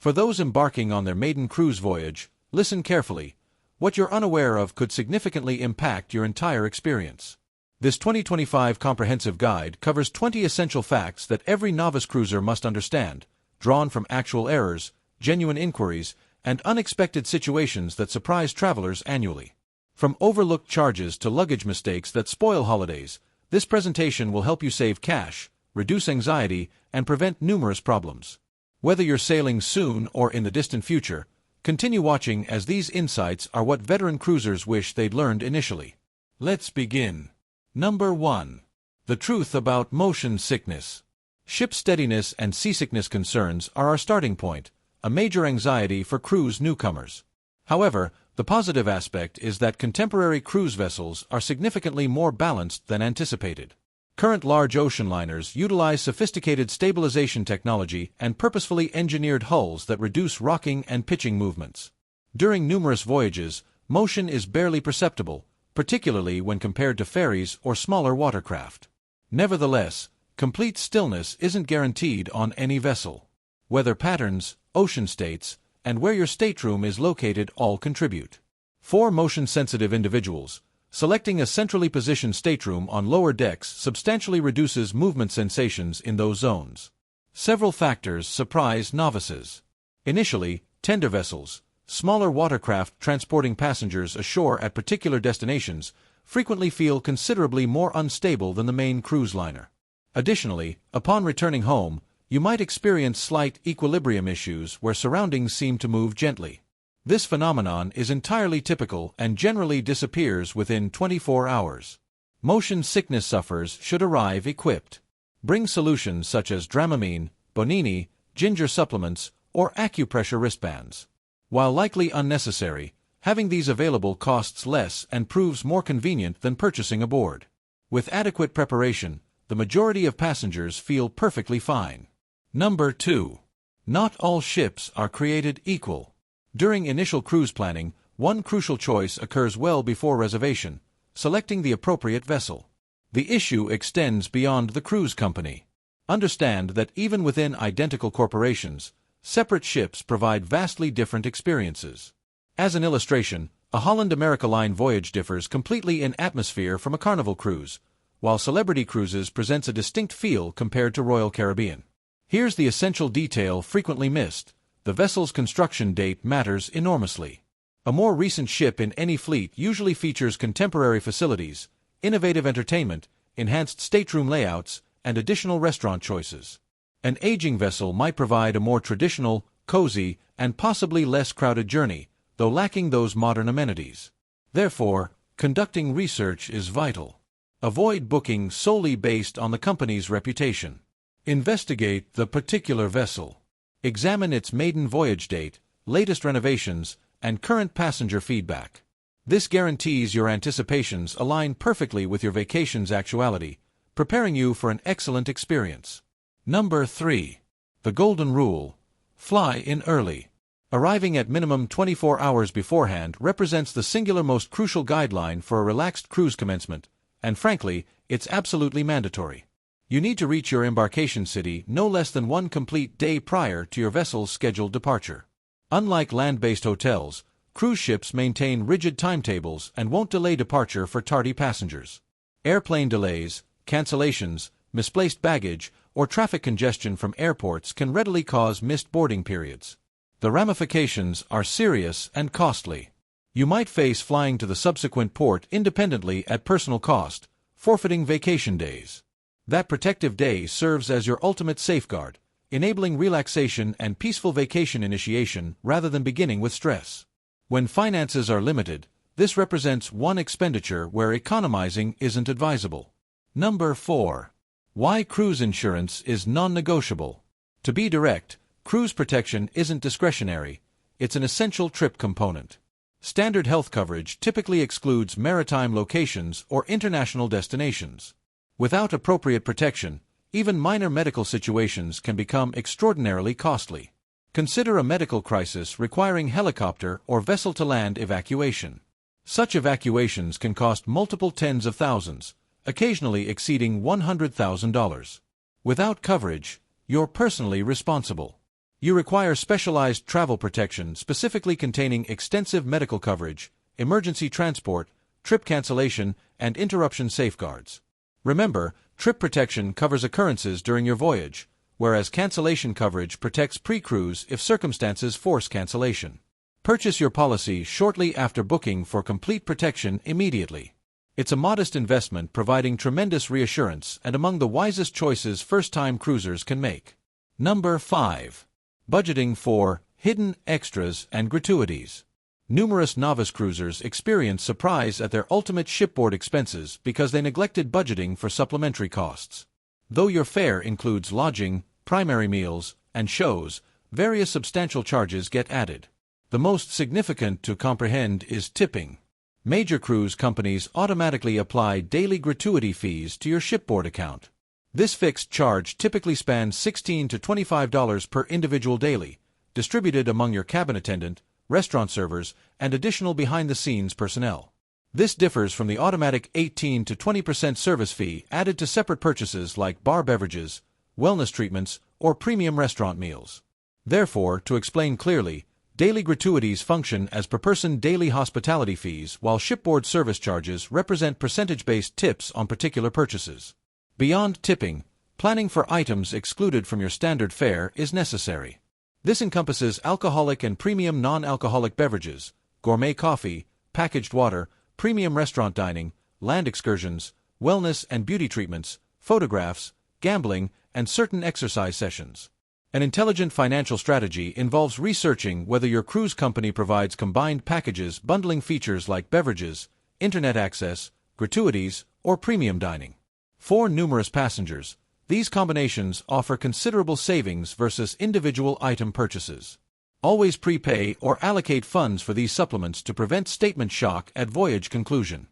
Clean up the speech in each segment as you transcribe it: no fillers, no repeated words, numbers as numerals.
For those embarking on their maiden cruise voyage, listen carefully. What you're unaware of could significantly impact your entire experience. This 2025 comprehensive guide covers 20 essential facts that every novice cruiser must understand, drawn from actual errors, genuine inquiries, and unexpected situations that surprise travelers annually. From overlooked charges to luggage mistakes that spoil holidays, this presentation will help you save cash, reduce anxiety, and prevent numerous problems. Whether you're sailing soon or in the distant future, continue watching as these insights are what veteran cruisers wish they'd learned initially. Let's begin. Number 1. The truth about motion sickness. Ship steadiness and seasickness concerns are our starting point, a major anxiety for cruise newcomers. However, the positive aspect is that contemporary cruise vessels are significantly more balanced than anticipated. Current large ocean liners utilize sophisticated stabilization technology and purposefully engineered hulls that reduce rocking and pitching movements. During numerous voyages, motion is barely perceptible, particularly when compared to ferries or smaller watercraft. Nevertheless, complete stillness isn't guaranteed on any vessel. Weather patterns, ocean states, and where your stateroom is located all contribute. For motion-sensitive individuals, selecting a centrally positioned stateroom on lower decks substantially reduces movement sensations in those zones. Several factors surprise novices. Initially, tender vessels, smaller watercraft transporting passengers ashore at particular destinations, frequently feel considerably more unstable than the main cruise liner. Additionally, upon returning home, you might experience slight equilibrium issues where surroundings seem to move gently. This phenomenon is entirely typical and generally disappears within 24 hours. Motion sickness sufferers should arrive equipped. Bring solutions such as Dramamine, Bonini, ginger supplements, or acupressure wristbands. While likely unnecessary, having these available costs less and proves more convenient than purchasing aboard. With adequate preparation, the majority of passengers feel perfectly fine. Number 2. Not all ships are created equal. During initial cruise planning, one crucial choice occurs well before reservation: selecting the appropriate vessel. The issue extends beyond the cruise company. Understand that even within identical corporations, separate ships provide vastly different experiences. As an illustration, a Holland America Line voyage differs completely in atmosphere from a Carnival cruise, while Celebrity Cruises presents a distinct feel compared to Royal Caribbean. Here's the essential detail frequently missed: the vessel's construction date matters enormously. A more recent ship in any fleet usually features contemporary facilities, innovative entertainment, enhanced stateroom layouts, and additional restaurant choices. An aging vessel might provide a more traditional, cozy, and possibly less crowded journey, though lacking those modern amenities. Therefore, conducting research is vital. Avoid booking solely based on the company's reputation. Investigate the particular vessel. Examine its maiden voyage date, latest renovations, and current passenger feedback. This guarantees your anticipations align perfectly with your vacation's actuality, preparing you for an excellent experience. Number 3. The Golden Rule: fly in early. Arriving at minimum 24 hours beforehand represents the singular most crucial guideline for a relaxed cruise commencement, and frankly, it's absolutely mandatory. You need to reach your embarkation city no less than one complete day prior to your vessel's scheduled departure. Unlike land-based hotels, cruise ships maintain rigid timetables and won't delay departure for tardy passengers. Airplane delays, cancellations, misplaced baggage, or traffic congestion from airports can readily cause missed boarding periods. The ramifications are serious and costly. You might face flying to the subsequent port independently at personal cost, forfeiting vacation days. That protective day serves as your ultimate safeguard, enabling relaxation and peaceful vacation initiation rather than beginning with stress. When finances are limited, this represents one expenditure where economizing isn't advisable. Number 4. Why cruise insurance is non-negotiable. To be direct, cruise protection isn't discretionary, it's an essential trip component. Standard health coverage typically excludes maritime locations or international destinations. Without appropriate protection, even minor medical situations can become extraordinarily costly. Consider a medical crisis requiring helicopter or vessel-to-land evacuation. Such evacuations can cost multiple tens of thousands, occasionally exceeding $100,000. Without coverage, you're personally responsible. You require specialized travel protection specifically containing extensive medical coverage, emergency transport, trip cancellation, and interruption safeguards. Remember, trip protection covers occurrences during your voyage, whereas cancellation coverage protects pre-cruise if circumstances force cancellation. Purchase your policy shortly after booking for complete protection immediately. It's a modest investment providing tremendous reassurance and among the wisest choices first-time cruisers can make. Number 5. Budgeting for hidden extras and gratuities. Numerous novice cruisers experience surprise at their ultimate shipboard expenses because they neglected budgeting for supplementary costs. Though your fare includes lodging, primary meals, and shows, various substantial charges get added. The most significant to comprehend is tipping. Major cruise companies automatically apply daily gratuity fees to your shipboard account. This fixed charge typically spans $16 to $25 per individual daily, distributed among your cabin attendant, restaurant servers, and additional behind-the-scenes personnel. This differs from the automatic 18 to 20% service fee added to separate purchases like bar beverages, wellness treatments, or premium restaurant meals. Therefore, to explain clearly, daily gratuities function as per-person daily hospitality fees while shipboard service charges represent percentage-based tips on particular purchases. Beyond tipping, planning for items excluded from your standard fare is necessary. This encompasses alcoholic and premium non-alcoholic beverages, gourmet coffee, packaged water, premium restaurant dining, land excursions, wellness and beauty treatments, photographs, gambling, and certain exercise sessions. An intelligent financial strategy involves researching whether your cruise company provides combined packages bundling features like beverages, internet access, gratuities, or premium dining. For numerous passengers, these combinations offer considerable savings versus individual item purchases. Always prepay or allocate funds for these supplements to prevent statement shock at voyage conclusion.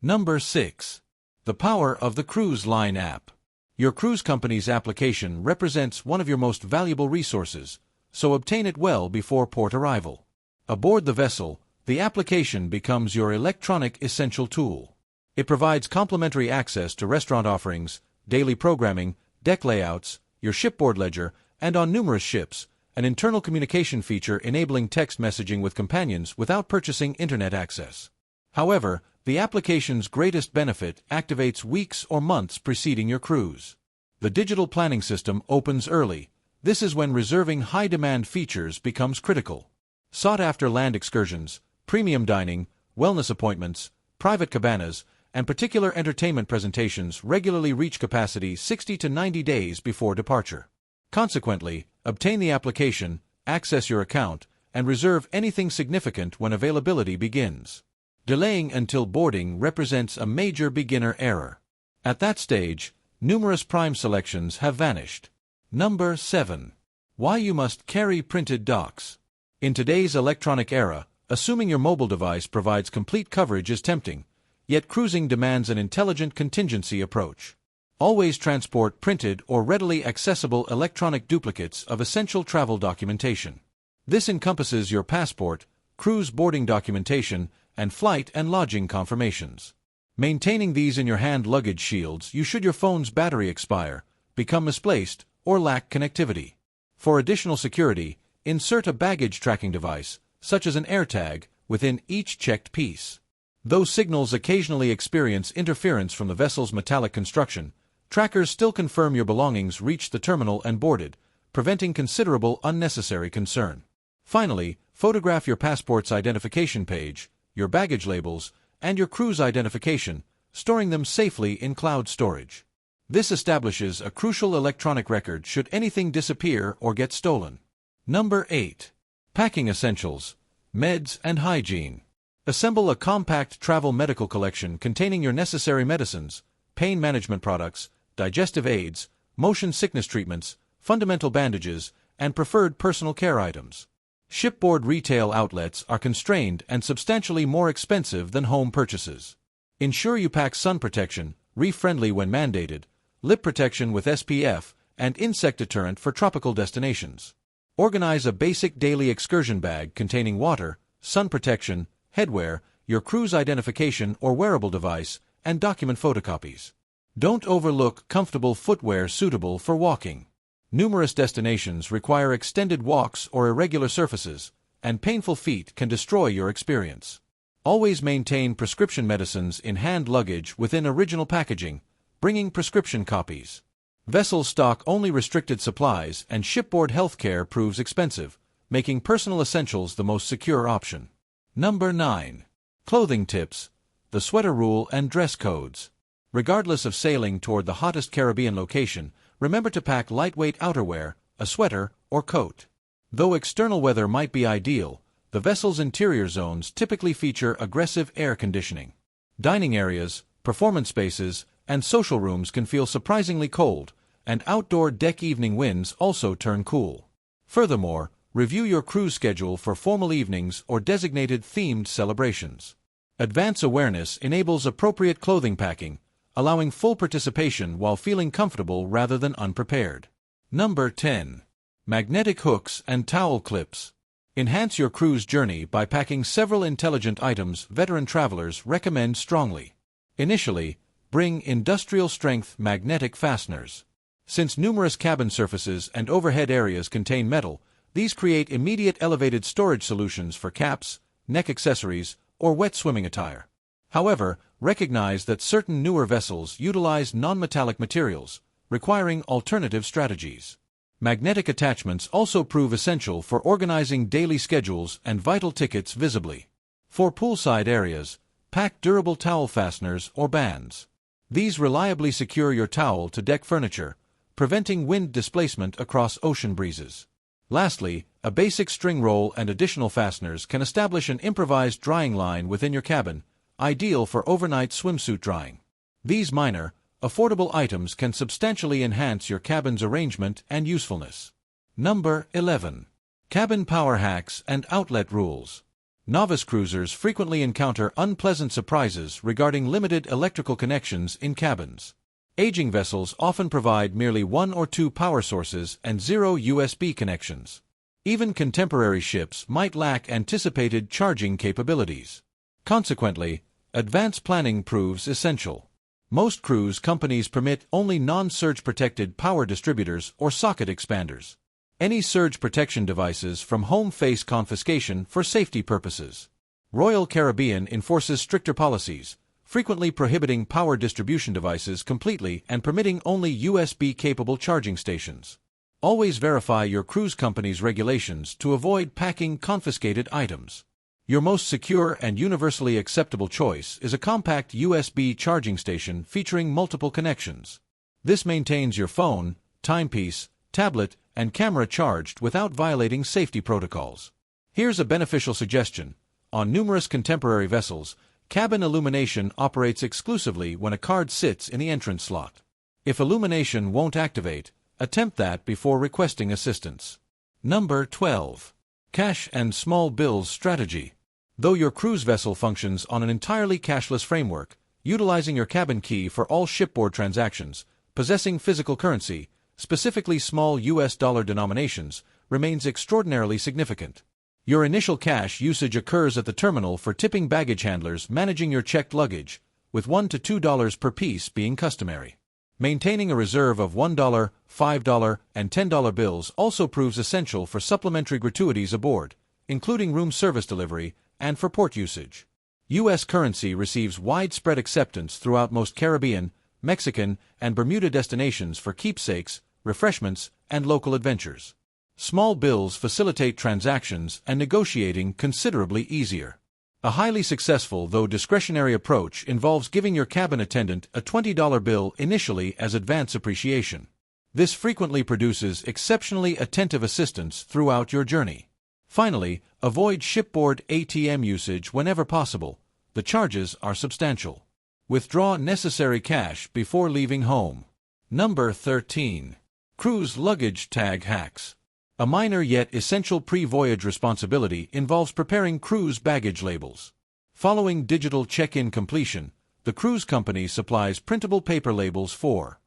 Number 6. The power of the Cruise Line app. Your cruise company's application represents one of your most valuable resources, so obtain it well before port arrival. Aboard the vessel, the application becomes your electronic essential tool. It provides complimentary access to restaurant offerings, daily programming, deck layouts, your shipboard ledger, and on numerous ships, an internal communication feature enabling text messaging with companions without purchasing internet access. However, the application's greatest benefit activates weeks or months preceding your cruise. The digital planning system opens early. This is when reserving high-demand features becomes critical. Sought-after land excursions, premium dining, wellness appointments, private cabanas, and particular entertainment presentations regularly reach capacity 60 to 90 days before departure. Consequently, obtain the application, access your account, and reserve anything significant when availability begins. Delaying until boarding represents a major beginner error. At that stage, numerous prime selections have vanished. Number 7. Why you must carry printed docs. In today's electronic era, assuming your mobile device provides complete coverage is tempting, yet cruising demands an intelligent contingency approach. Always transport printed or readily accessible electronic duplicates of essential travel documentation. This encompasses your passport, cruise boarding documentation, and flight and lodging confirmations. Maintaining these in your hand luggage shields should your phone's battery expire, become misplaced, or lack connectivity. For additional security, insert a baggage tracking device, such as an AirTag, within each checked piece. Though signals occasionally experience interference from the vessel's metallic construction, trackers still confirm your belongings reached the terminal and boarded, preventing considerable unnecessary concern. Finally, photograph your passport's identification page, your baggage labels, and your cruise identification, storing them safely in cloud storage. This establishes a crucial electronic record should anything disappear or get stolen. Number 8. Packing essentials, meds, and hygiene. Assemble a compact travel medical collection containing your necessary medicines, pain management products, digestive aids, motion sickness treatments, fundamental bandages, and preferred personal care items. Shipboard retail outlets are constrained and substantially more expensive than home purchases. Ensure you pack sun protection, reef-friendly when mandated, lip protection with SPF, and insect deterrent for tropical destinations. Organize a basic daily excursion bag containing water, sun protection, headwear, your cruise identification or wearable device, and document photocopies. Don't overlook comfortable footwear suitable for walking. Numerous destinations require extended walks or irregular surfaces, and painful feet can destroy your experience. Always maintain prescription medicines in hand luggage within original packaging, bringing prescription copies. Vessels stock only restricted supplies, and shipboard healthcare proves expensive, making personal essentials the most secure option. Number 9. Clothing tips, the sweater rule and dress codes. Regardless of sailing toward the hottest Caribbean location, remember to pack lightweight outerwear, a sweater, or coat. Though external weather might be ideal, the vessel's interior zones typically feature aggressive air conditioning. Dining areas, performance spaces, and social rooms can feel surprisingly cold, and outdoor deck evening winds also turn cool. Furthermore, review your cruise schedule for formal evenings or designated themed celebrations. Advance awareness enables appropriate clothing packing, allowing full participation while feeling comfortable rather than unprepared. Number 10. Magnetic hooks and towel clips. Enhance your cruise journey by packing several intelligent items veteran travelers recommend strongly. Initially, bring industrial-strength magnetic fasteners. Since numerous cabin surfaces and overhead areas contain metal, these create immediate elevated storage solutions for caps, neck accessories, or wet swimming attire. However, recognize that certain newer vessels utilize non-metallic materials, requiring alternative strategies. Magnetic attachments also prove essential for organizing daily schedules and vital tickets visibly. For poolside areas, pack durable towel fasteners or bands. These reliably secure your towel to deck furniture, preventing wind displacement across ocean breezes. Lastly, a basic string roll and additional fasteners can establish an improvised drying line within your cabin, ideal for overnight swimsuit drying. These minor, affordable items can substantially enhance your cabin's arrangement and usefulness. Number 11. Cabin power hacks and outlet rules. Novice cruisers frequently encounter unpleasant surprises regarding limited electrical connections in cabins. Aging vessels often provide merely 1 or 2 power sources and 0 USB connections. Even contemporary ships might lack anticipated charging capabilities. Consequently, advanced planning proves essential. Most cruise companies permit only non-surge protected power distributors or socket expanders. Any surge protection devices from home face confiscation for safety purposes. Royal Caribbean enforces stricter policies, frequently prohibiting power distribution devices completely and permitting only USB-capable charging stations. Always verify your cruise company's regulations to avoid packing confiscated items. Your most secure and universally acceptable choice is a compact USB charging station featuring multiple connections. This maintains your phone, timepiece, tablet, and camera charged without violating safety protocols. Here's a beneficial suggestion. On numerous contemporary vessels, cabin illumination operates exclusively when a card sits in the entrance slot. If illumination won't activate, attempt that before requesting assistance. Number 12. Cash and small bills strategy. Though your cruise vessel functions on an entirely cashless framework, utilizing your cabin key for all shipboard transactions, possessing physical currency, specifically small US dollar denominations, remains extraordinarily significant. Your initial cash usage occurs at the terminal for tipping baggage handlers managing your checked luggage, with $1 to $2 per piece being customary. Maintaining a reserve of $1, $5, and $10 bills also proves essential for supplementary gratuities aboard, including room service delivery, and for port usage. U.S. currency receives widespread acceptance throughout most Caribbean, Mexican, and Bermuda destinations for keepsakes, refreshments, and local adventures. Small bills facilitate transactions and negotiating considerably easier. A highly successful though discretionary approach involves giving your cabin attendant a $20 bill initially as advance appreciation. This frequently produces exceptionally attentive assistance throughout your journey. Finally, avoid shipboard ATM usage whenever possible. The charges are substantial. Withdraw necessary cash before leaving home. Number 13. Cruise luggage tag hacks. A minor yet essential pre-voyage responsibility involves preparing cruise baggage labels. Following digital check-in completion, the cruise company supplies printable paper labels for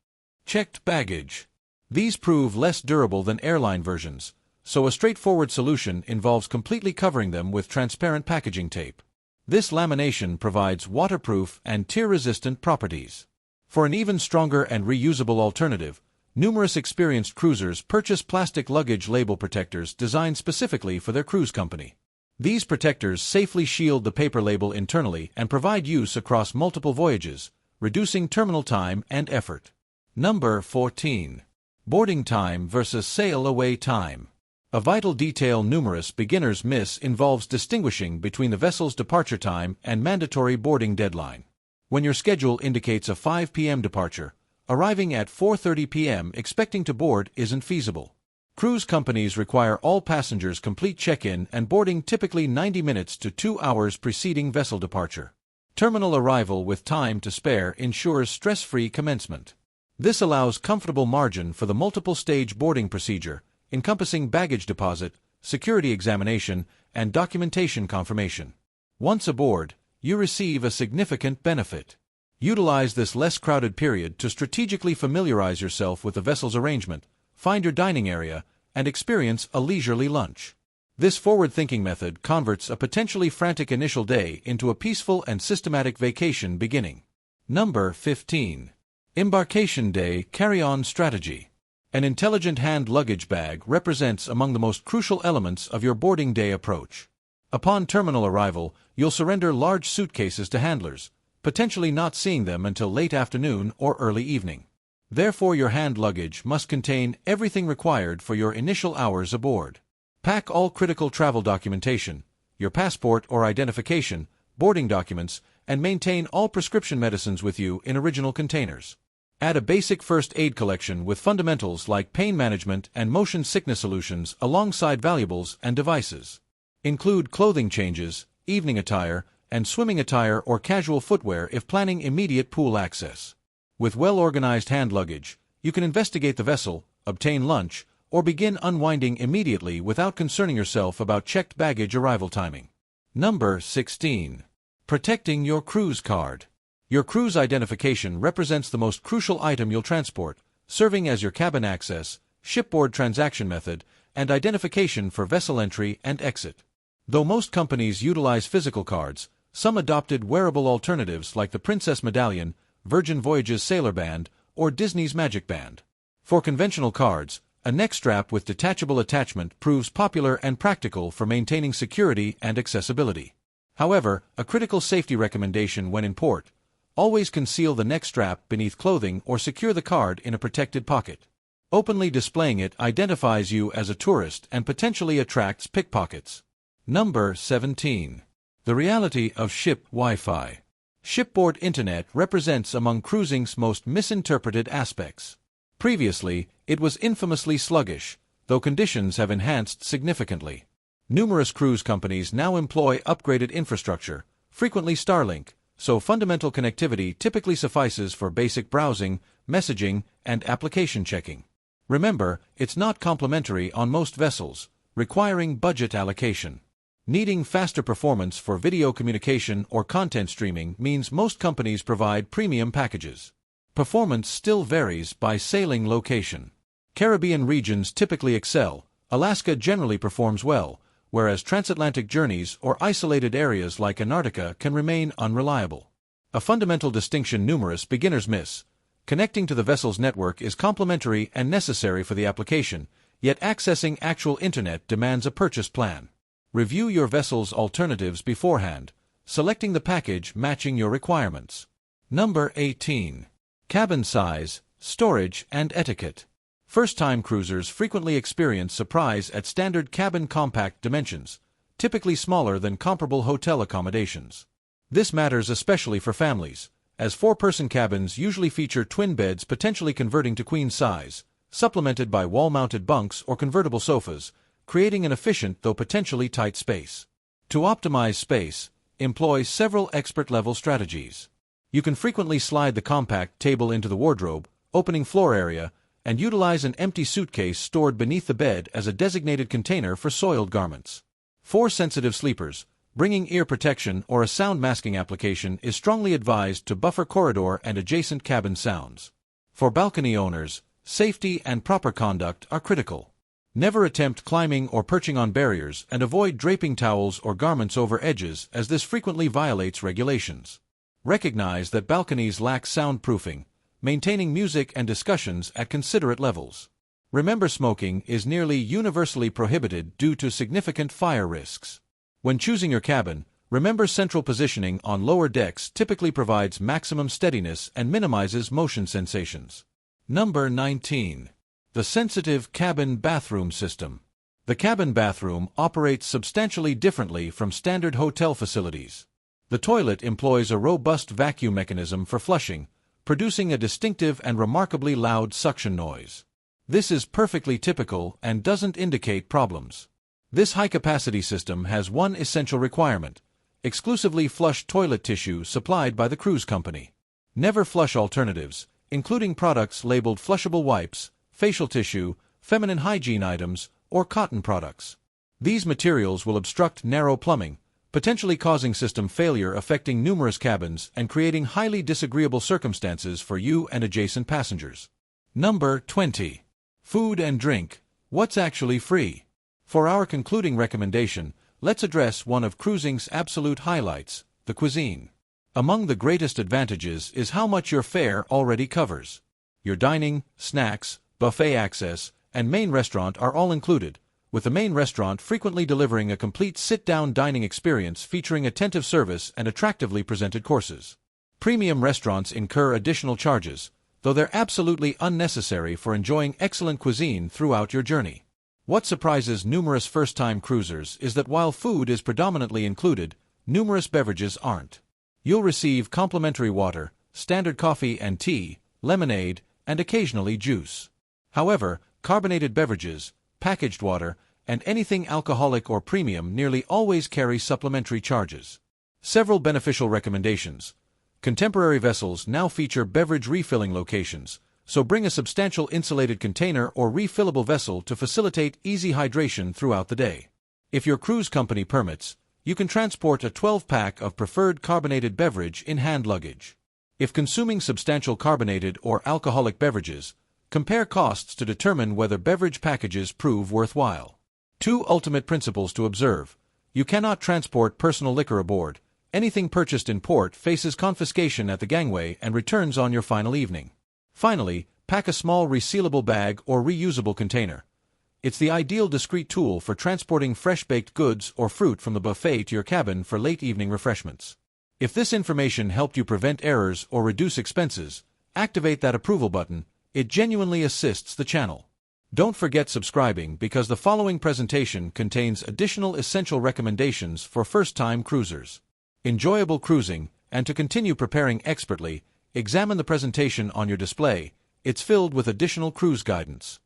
checked baggage. These prove less durable than airline versions, so a straightforward solution involves completely covering them with transparent packaging tape. This lamination provides waterproof and tear-resistant properties. For an even stronger and reusable alternative, Numerous experienced cruisers purchase plastic luggage label protectors designed specifically for their cruise company. These protectors safely shield the paper label internally and provide use across multiple voyages, reducing terminal time and effort. Number 14. Boarding time versus sail-away time. A vital detail numerous beginners miss involves distinguishing between the vessel's departure time and mandatory boarding deadline. When your schedule indicates a 5 p.m. departure, arriving at 4:30 p.m. expecting to board isn't feasible. Cruise companies require all passengers complete check-in and boarding typically 90 minutes to 2 hours preceding vessel departure. Terminal arrival with time to spare ensures stress-free commencement. This allows comfortable margin for the multiple-stage boarding procedure, encompassing baggage deposit, security examination, and documentation confirmation. Once aboard, you receive a significant benefit. Utilize this less crowded period to strategically familiarize yourself with the vessel's arrangement, find your dining area, and experience a leisurely lunch. This forward-thinking method converts a potentially frantic initial day into a peaceful and systematic vacation beginning. Number 15. Embarkation Day Carry-On Strategy. An intelligent hand luggage bag represents among the most crucial elements of your boarding day approach. Upon terminal arrival, you'll surrender large suitcases to handlers, potentially not seeing them until late afternoon or early evening. Therefore, your hand luggage must contain everything required for your initial hours aboard. Pack all critical travel documentation, your passport or identification, boarding documents, and maintain all prescription medicines with you in original containers. Add a basic first aid collection with fundamentals like pain management and motion sickness solutions alongside valuables and devices. Include clothing changes, evening attire, and swimming attire or casual footwear if planning immediate pool access. With well-organized hand luggage, you can investigate the vessel, obtain lunch, or begin unwinding immediately without concerning yourself about checked baggage arrival timing. Number 16. Protecting your cruise card. Your cruise identification represents the most crucial item you'll transport, serving as your cabin access, shipboard transaction method, and identification for vessel entry and exit. Though most companies utilize physical cards, some adopted wearable alternatives like the Princess Medallion, Virgin Voyages Sailor Band, or Disney's Magic Band. For conventional cards, a neck strap with detachable attachment proves popular and practical for maintaining security and accessibility. However, a critical safety recommendation when in port: always conceal the neck strap beneath clothing or secure the card in a protected pocket. Openly displaying it identifies you as a tourist and potentially attracts pickpockets. Number 17. The reality of ship Wi-Fi. Shipboard internet represents among cruising's most misinterpreted aspects. Previously, it was infamously sluggish, though conditions have enhanced significantly. Numerous cruise companies now employ upgraded infrastructure, frequently Starlink, so fundamental connectivity typically suffices for basic browsing, messaging, and application checking. Remember, it's not complimentary on most vessels, requiring budget allocation. Needing faster performance for video communication or content streaming means most companies provide premium packages. Performance still varies by sailing location. Caribbean regions typically excel, Alaska generally performs well, whereas transatlantic journeys or isolated areas like Antarctica can remain unreliable. A fundamental distinction numerous beginners miss: connecting to the vessel's network is complementary and necessary for the application, yet accessing actual internet demands a purchase plan. Review your vessel's alternatives beforehand, selecting the package matching your requirements. Number 18. Cabin size, storage, and etiquette. First-time cruisers frequently experience surprise at standard cabin compact dimensions, typically smaller than comparable hotel accommodations. This matters especially for families, as four-person cabins usually feature twin beds potentially converting to queen size, supplemented by wall-mounted bunks or convertible sofas, creating an efficient though potentially tight space. To optimize space, employ several expert-level strategies. You can frequently slide the compact table into the wardrobe, opening floor area, and utilize an empty suitcase stored beneath the bed as a designated container for soiled garments. For sensitive sleepers, bringing ear protection or a sound masking application is strongly advised to buffer corridor and adjacent cabin sounds. For balcony owners, safety and proper conduct are critical. Never attempt climbing or perching on barriers, and avoid draping towels or garments over edges, as this frequently violates regulations. Recognize that balconies lack soundproofing, maintaining music and discussions at considerate levels. Remember, smoking is nearly universally prohibited due to significant fire risks. When choosing your cabin, remember central positioning on lower decks typically provides maximum steadiness and minimizes motion sensations. Number 19. The sensitive cabin bathroom system. The cabin bathroom operates substantially differently from standard hotel facilities. The toilet employs a robust vacuum mechanism for flushing, producing a distinctive and remarkably loud suction noise. This is perfectly typical and doesn't indicate problems. This high-capacity system has one essential requirement: exclusively flush toilet tissue supplied by the cruise company. Never flush alternatives, including products labeled flushable wipes, facial tissue, feminine hygiene items, or cotton products. These materials will obstruct narrow plumbing, potentially causing system failure affecting numerous cabins and creating highly disagreeable circumstances for you and adjacent passengers. Number 20. Food and drink. What's actually free? For our concluding recommendation, let's address one of cruising's absolute highlights, the cuisine. Among the greatest advantages is how much your fare already covers. Your dining, snacks, buffet access, and main restaurant are all included, with the main restaurant frequently delivering a complete sit-down dining experience featuring attentive service and attractively presented courses. Premium restaurants incur additional charges, though they're absolutely unnecessary for enjoying excellent cuisine throughout your journey. What surprises numerous first-time cruisers is that while food is predominantly included, numerous beverages aren't. You'll receive complimentary water, standard coffee and tea, lemonade, and occasionally juice. However, carbonated beverages, packaged water, and anything alcoholic or premium nearly always carry supplementary charges. Several beneficial recommendations. Contemporary vessels now feature beverage refilling locations, so bring a substantial insulated container or refillable vessel to facilitate easy hydration throughout the day. If your cruise company permits, you can transport a 12-pack of preferred carbonated beverage in hand luggage. If consuming substantial carbonated or alcoholic beverages, compare costs to determine whether beverage packages prove worthwhile. 2 ultimate principles to observe. You cannot transport personal liquor aboard. Anything purchased in port faces confiscation at the gangway and returns on your final evening. Finally, pack a small resealable bag or reusable container. It's the ideal discreet tool for transporting fresh-baked goods or fruit from the buffet to your cabin for late evening refreshments. If this information helped you prevent errors or reduce expenses, activate that approval button. It genuinely assists the channel. Don't forget subscribing because the following presentation contains additional essential recommendations for first-time cruisers. Enjoyable cruising, and to continue preparing expertly, examine the presentation on your display. It's filled with additional cruise guidance.